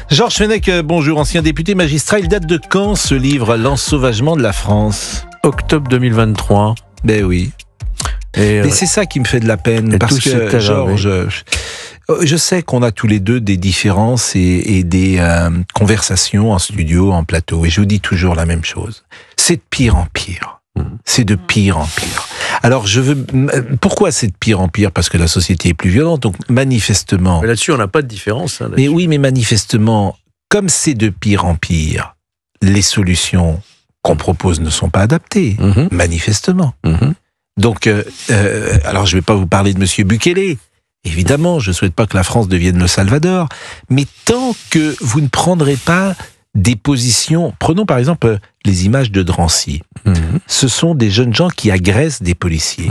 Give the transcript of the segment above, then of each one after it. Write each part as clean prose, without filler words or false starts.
Georges Fenech, bonjour, ancien député magistrat. Il date de quand ce livre, L'ensauvagement de la France? Octobre 2023. Ben oui. Mais c'est ça qui me fait de la peine. Parce que, Georges, je sais qu'on a tous les deux des différences et des conversations en studio, en plateau. Et je vous dis toujours la même chose. C'est de pire en pire. C'est de pire en pire. Alors, pourquoi c'est de pire en pire? Parce que la société est plus violente, donc manifestement... Mais là-dessus, on n'a pas de différence. Hein, mais oui, mais manifestement, comme c'est de pire en pire, les solutions qu'on propose ne sont pas adaptées, manifestement. Donc, alors je ne vais pas vous parler de Monsieur Bukele. Évidemment, je ne souhaite pas que la France devienne le Salvador, mais tant que vous ne prendrez pas des positions... Prenons par exemple les images de Drancy. Ce sont des jeunes gens qui agressent des policiers.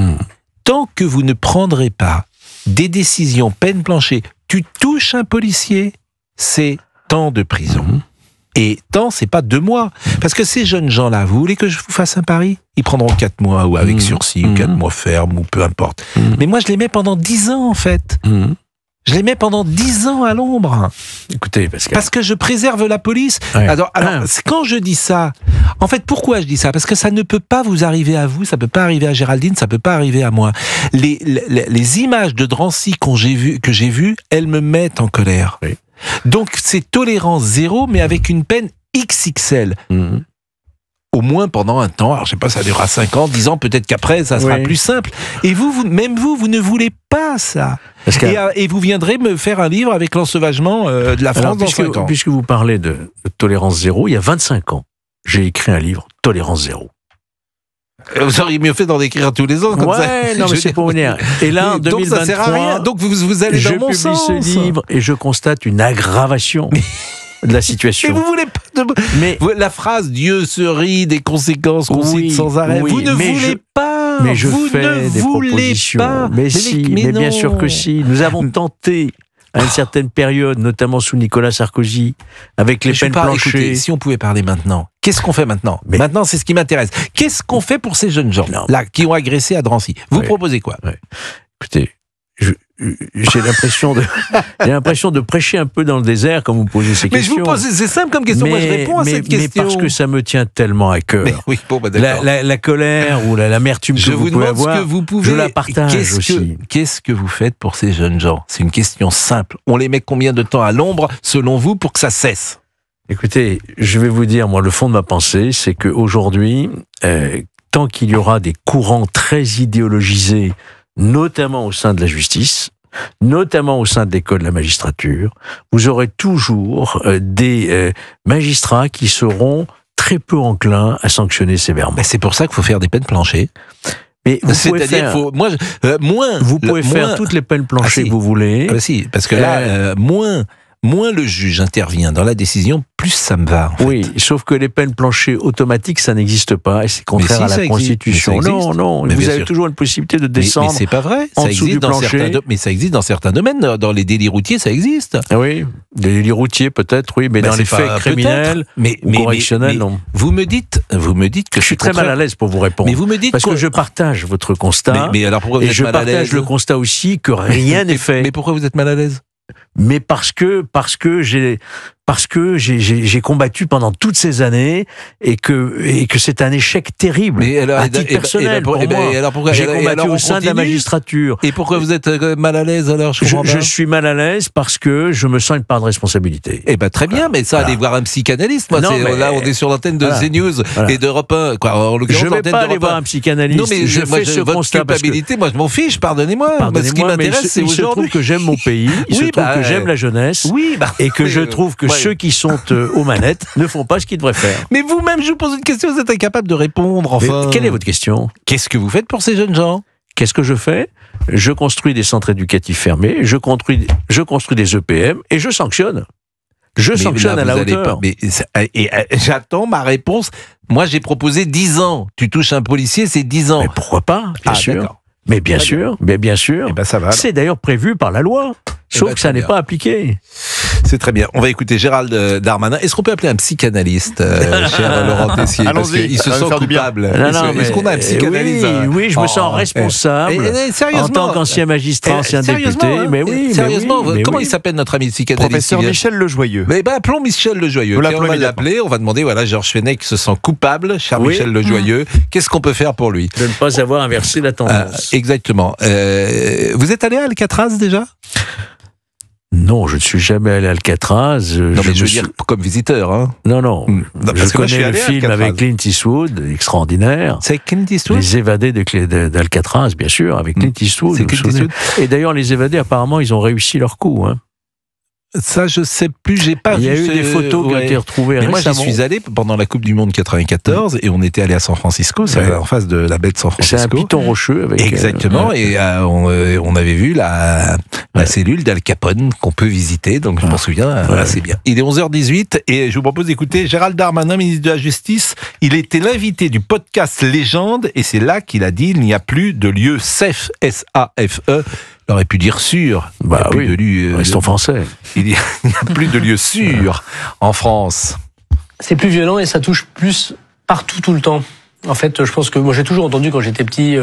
Tant que vous ne prendrez pas des décisions peine plancher, tu touches un policier, c'est temps de prison. Et temps, c'est pas 2 mois. Parce que ces jeunes gens-là, vous voulez que je vous fasse un pari? Ils prendront 4 mois, ou avec sursis, ou 4 mois ferme, ou peu importe. Mais moi, je les mets pendant 10 ans, en fait. Je les mets pendant 10 ans à l'ombre. Écoutez, Pascal. Parce que je préserve la police. Ouais. Alors, quand je dis ça, en fait, pourquoi je dis ça? Parce que ça ne peut pas vous arriver à vous, ça peut pas arriver à Géraldine, ça peut pas arriver à moi. Les images de Drancy que j'ai vues, elles me mettent en colère. Oui. Donc, c'est tolérance zéro, mais avec une peine XXL. Au moins pendant un temps, alors je sais pas, ça durera 5 ans, 10 ans, peut-être qu'après, ça sera plus simple. Et même vous ne voulez pas ça. Et vous viendrez me faire un livre avec l'ensauvagement de la France dans 5 ans. Puisque vous parlez de tolérance zéro, il y a 25 ans, j'ai écrit un livre, Tolérance zéro. Vous auriez mieux fait d'en écrire tous les ans, comme ça. Non, mais c'est pour venir. Et là, en 2023, donc ça sert à rien. Donc vous allez dans mon sens. Je publie ce livre et je constate une aggravation de la situation. Mais vous voulez pas la phrase « Dieu se rit des conséquences qu'on cite sans arrêt », vous ne voulez pas. Mais je fais des propositions. Mais bien sûr que si. Nous avons tenté à une certaine période, notamment sous Nicolas Sarkozy, avec les peines planchées. Écoutez, si on pouvait parler maintenant, qu'est-ce qu'on fait maintenant? Maintenant, c'est ce qui m'intéresse. Qu'est-ce qu'on fait pour ces jeunes gens là qui ont agressé à Drancy? Vous proposez quoi? Écoutez, j'ai l'impression de prêcher un peu dans le désert quand vous posez ces questions. Mais je vous pose, c'est simple comme question. Moi, je réponds à cette question. Mais parce que ça me tient tellement à cœur. La colère ou l'amertume que vous pouvez avoir, je la partage aussi. Qu'est-ce que vous faites pour ces jeunes gens? C'est une question simple. On les met combien de temps à l'ombre, selon vous, pour que ça cesse? Écoutez, je vais vous dire, moi, le fond de ma pensée, c'est qu'aujourd'hui, tant qu'il y aura des courants très idéologisés, notamment au sein de la justice, notamment au sein de l'école de la magistrature, vous aurez toujours des magistrats qui seront très peu enclins à sanctionner sévèrement. C'est pour ça qu'il faut faire des peines planchées. Mais vous pouvez faire toutes les peines planchées que vous voulez. Si, parce que là, moins le juge intervient dans la décision, plus ça me va. En fait. Oui, sauf que les peines planchées automatiques, ça n'existe pas et c'est contraire à la Constitution. Non, vous avez toujours une possibilité de descendre. Mais c'est pas vrai. Ça existe dans mais ça existe dans certains domaines. Dans les délits routiers, ça existe. Oui, des délits routiers peut-être, oui, mais dans les faits criminels ou correctionnels, non. Vous me dites que je suis très mal à l'aise pour vous répondre. Mais vous me dites parce que je partage votre constat. Mais alors pourquoi vous êtes mal à l'aise? Et je partage le constat aussi que rien n'est fait. Mais pourquoi vous êtes mal à l'aise? Mais parce que j'ai combattu pendant toutes ces années et que c'est un échec terrible à titre personnel pour moi. J'ai combattu au sein de la magistrature. Et pourquoi vous êtes mal à l'aise alors? Je suis mal à l'aise parce que je me sens une part de responsabilité. Très bien, mais ça, allez voir un psychanalyste. Moi, là, on est sur l'antenne de CNews et d'Europe 1. Je ne vais pas aller voir un psychanalyste. Non, mais je fais ce constat. Votre culpabilité, moi, je m'en fiche, pardonnez-moi. Ce qui m'intéresse, c'est aujourd'hui. Il se trouve que j'aime mon pays, il se trouve que j'aime la jeunesse, et que je trouve que ceux qui sont aux manettes ne font pas ce qu'ils devraient faire. Mais vous-même, je vous pose une question, vous êtes incapable de répondre, enfin. Mais quelle est votre question? Qu'est-ce que vous faites pour ces jeunes gens? Qu'est-ce que je fais? Je construis des centres éducatifs fermés, je construis des EPM et je sanctionne. Je sanctionne à la hauteur. J'attends ma réponse. Moi, j'ai proposé 10 ans. Tu touches un policier, c'est 10 ans. Mais pourquoi pas? Bien sûr. Mais bien sûr. ça va. C'est d'ailleurs prévu par la loi. Sauf que ça n'est pas appliqué. C'est très bien. On va écouter Gérald Darmanin. Est-ce qu'on peut appeler un psychanalyste, cher Laurent Tessier? Parce qu'il se sent coupable. Est-ce qu'on a un psychanalyste? Oui, je me sens responsable. En tant qu'ancien magistrat, ancien député. Mais oui, sérieusement, comment il s'appelle notre ami psychanalyste? Professeur Michel Lejoyeux. Mais appelons Michel Lejoyeux. On va l'appeler, on va demander, voilà, Georges Fenech se sent coupable, cher Michel Lejoyeux. Qu'est-ce qu'on peut faire pour lui? De ne pas avoir inversé la tendance. Exactement. Vous êtes allé à Alcatraz déjà? Non, je ne suis jamais allé à Alcatraz. Non, mais je veux dire comme visiteur. Hein. Non. Je connais le film avec Clint Eastwood, extraordinaire. C'est Clint Eastwood? Les Évadés d'Alcatraz, bien sûr, avec Clint Eastwood. C'est Clint Eastwood. Et d'ailleurs, les Évadés, apparemment, ils ont réussi leur coup. Hein. Ça, je sais plus, j'ai pas vu. Il y a eu des photos qui ont été retrouvées récemment. Moi, j'y suis allé pendant la Coupe du Monde 94 et on était allé à San Francisco, c'est en face de la baie de San Francisco. C'est un piton rocheux. Avec exactement, et on avait vu la cellule d'Al Capone qu'on peut visiter, donc je m'en souviens assez bien. Il est 11h18 et je vous propose d'écouter Gérald Darmanin, ministre de la Justice. Il était l'invité du podcast Légende et c'est là qu'il a dit il n'y a plus de lieu safe, S-A-F-E. Il aurait pu dire sûr. Restons français. Il n'y a plus de lieu sûr en France. C'est plus violent et ça touche plus partout, tout le temps. En fait, je pense que moi j'ai toujours entendu quand j'étais petit,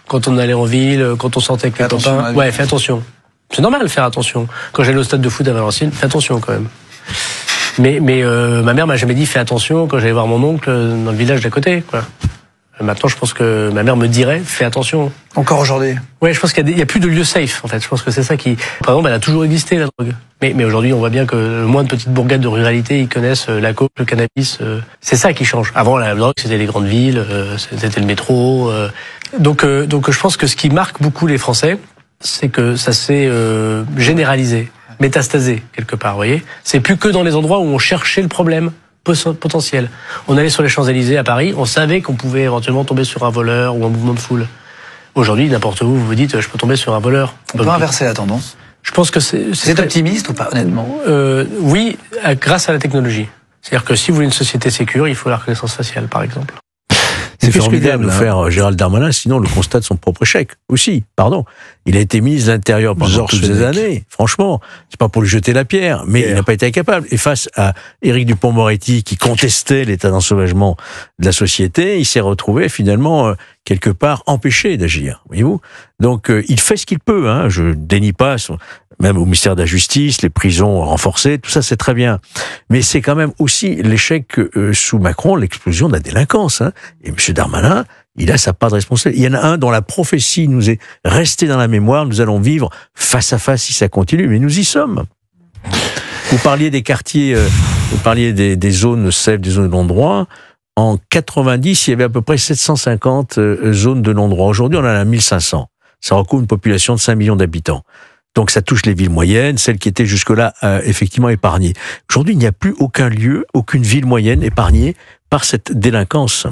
quand on allait en ville, quand on sortait avec les copains. Ouais, fais attention. C'est normal de faire attention. Quand j'allais au stade de foot à Valenciennes, fais attention quand même. Mais ma mère m'a jamais dit fais attention quand j'allais voir mon oncle dans le village d'à côté, quoi. Maintenant, je pense que ma mère me dirait fais attention. Encore aujourd'hui? Ouais, je pense qu'il y a plus de lieu safe, en fait. Je pense que c'est ça qui... Par exemple, elle a toujours existé, la drogue. Mais aujourd'hui, on voit bien que le moins de petites bourgades de ruralité, ils connaissent la coke, le cannabis. C'est ça qui change. Avant, la drogue, c'était les grandes villes, c'était le métro. Donc, je pense que ce qui marque beaucoup les Français, c'est que ça s'est généralisé, métastasé, quelque part, vous voyez. C'est plus que dans les endroits où on cherchait le problème potentiel. On allait sur les Champs-Élysées à Paris, on savait qu'on pouvait éventuellement tomber sur un voleur ou un mouvement de foule. Aujourd'hui, n'importe où, vous vous dites, je peux tomber sur un voleur. On peut inverser la tendance. Je pense que c'est optimiste ou pas, honnêtement? Oui, grâce à la technologie. C'est-à-dire que si vous voulez une société sécure, il faut la reconnaissance faciale, par exemple. C'est formidable de faire Gérald Darmanin, sinon le constat de son propre échec aussi. Pardon, il a été ministre de l'Intérieur pendant toutes ces années. Franchement, c'est pas pour lui jeter la pierre, mais il n'a pas été incapable. Et face à Éric Dupond-Moretti qui contestait l'état d'ensauvagement de la société, il s'est retrouvé finalement quelque part empêché d'agir. Voyez-vous. Donc il fait ce qu'il peut. Hein. Je dénie pas. Même au ministère de la Justice, les prisons renforcées, tout ça c'est très bien. Mais c'est quand même aussi l'échec sous Macron, l'explosion de la délinquance. Hein. Et M. Darmanin, il a sa part de responsabilité. Il y en a un dont la prophétie nous est restée dans la mémoire. Nous allons vivre face à face si ça continue, mais nous y sommes. Vous parliez des quartiers, vous parliez des zones safe, des zones de non-droit. En 90, il y avait à peu près 750 zones de non-droit. Aujourd'hui, on en a 1500. Ça recouvre une population de 5 millions d'habitants. Donc ça touche les villes moyennes, celles qui étaient jusque-là effectivement épargnées. Aujourd'hui, il n'y a plus aucun lieu, aucune ville moyenne épargnée par cette délinquance.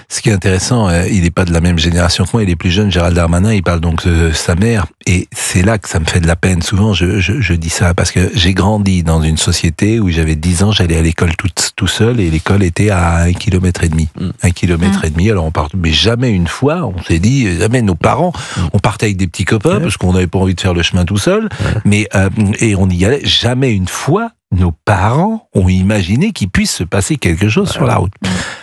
Ce qui est intéressant, il n'est pas de la même génération que moi, il est plus jeune, Gérald Darmanin, il parle donc de sa mère, et c'est là que ça me fait de la peine. Souvent, je dis ça, parce que j'ai grandi dans une société où j'avais 10 ans, j'allais à l'école tout seul, et l'école était à 1,5 km. 1,5 km, alors on part, mais jamais une fois, on s'est dit, jamais nos parents, on partait avec des petits copains, parce qu'on n'avait pas envie de faire le chemin tout seul, mais et on y allait, jamais une fois, nos parents ont imaginé qu'il puisse se passer quelque chose sur la route.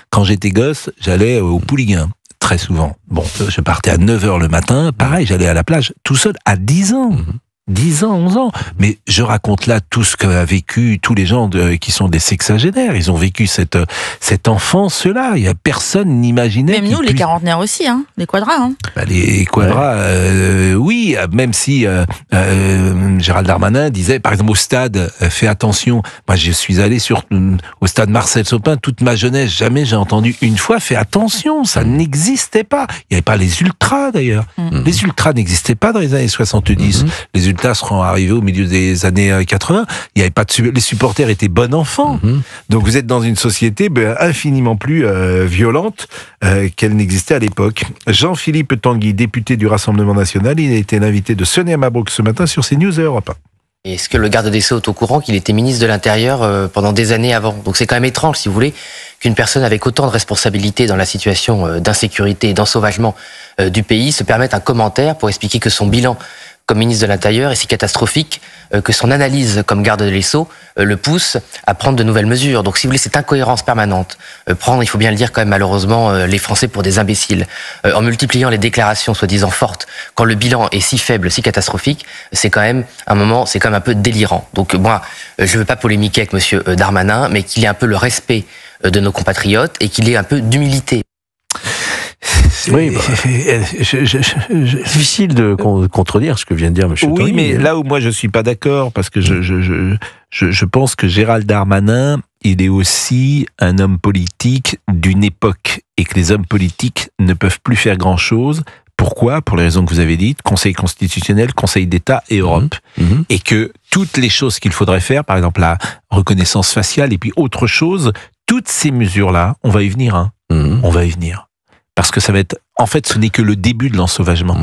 Quand j'étais gosse, j'allais au Pouliguen, très souvent. Bon, je partais à 9h le matin, pareil, j'allais à la plage, tout seul, à 10 ans. 10 ans, 11 ans. Mais je raconte là tout ce qu'a vécu tous les gens qui sont des sexagénaires. Ils ont vécu cette enfance-là. Il y a personne n'imaginait. Même nous, les quarantenaires aussi, hein, les quadras. Hein. Bah, les quadras, oui, même si Gérald Darmanin disait, par exemple, au stade, fais attention. Moi, je suis allé au stade Marcel Sopin toute ma jeunesse. Jamais j'ai entendu une fois, fais attention. Ça n'existait pas. Il n'y avait pas les ultras, d'ailleurs. Les ultras n'existaient pas dans les années 70. Les ultras seront arrivés au milieu des années 80. Il y avait pas de les supporters étaient bons enfants. Donc vous êtes dans une société infiniment plus violente qu'elle n'existait à l'époque. Jean-Philippe Tanguy, député du Rassemblement National, il a été l'invité de Sonia Mabrouk ce matin sur CNews et Europe 1. Est-ce que le garde des Sceaux est au courant qu'il était ministre de l'Intérieur pendant des années avant? Donc c'est quand même étrange, si vous voulez, qu'une personne avec autant de responsabilités dans la situation d'insécurité et d'ensauvagement du pays se permette un commentaire pour expliquer que son bilan comme ministre de l'Intérieur est si catastrophique que son analyse comme garde des Sceaux le pousse à prendre de nouvelles mesures. Donc si vous voulez, cette incohérence permanente, prendre, il faut bien le dire quand même malheureusement, les Français pour des imbéciles, en multipliant les déclarations soi-disant fortes, quand le bilan est si faible, si catastrophique, c'est quand même un peu délirant. Donc moi, je ne veux pas polémiquer avec monsieur Darmanin, mais qu'il ait un peu le respect de nos compatriotes et qu'il ait un peu d'humilité. Oui, difficile de contredire ce que vient de dire M. Tanguy. Oui, mais là où moi je suis pas d'accord, parce que je pense que Gérald Darmanin, il est aussi un homme politique d'une époque, et que les hommes politiques ne peuvent plus faire grand-chose. Pourquoi ? Pour les raisons que vous avez dites, Conseil constitutionnel, Conseil d'État et Europe. Et que toutes les choses qu'il faudrait faire, par exemple la reconnaissance faciale et puis autre chose, toutes ces mesures-là, on va y venir. On va y venir. Parce que ça va être... En fait, ce n'est que le début de l'ensauvagement.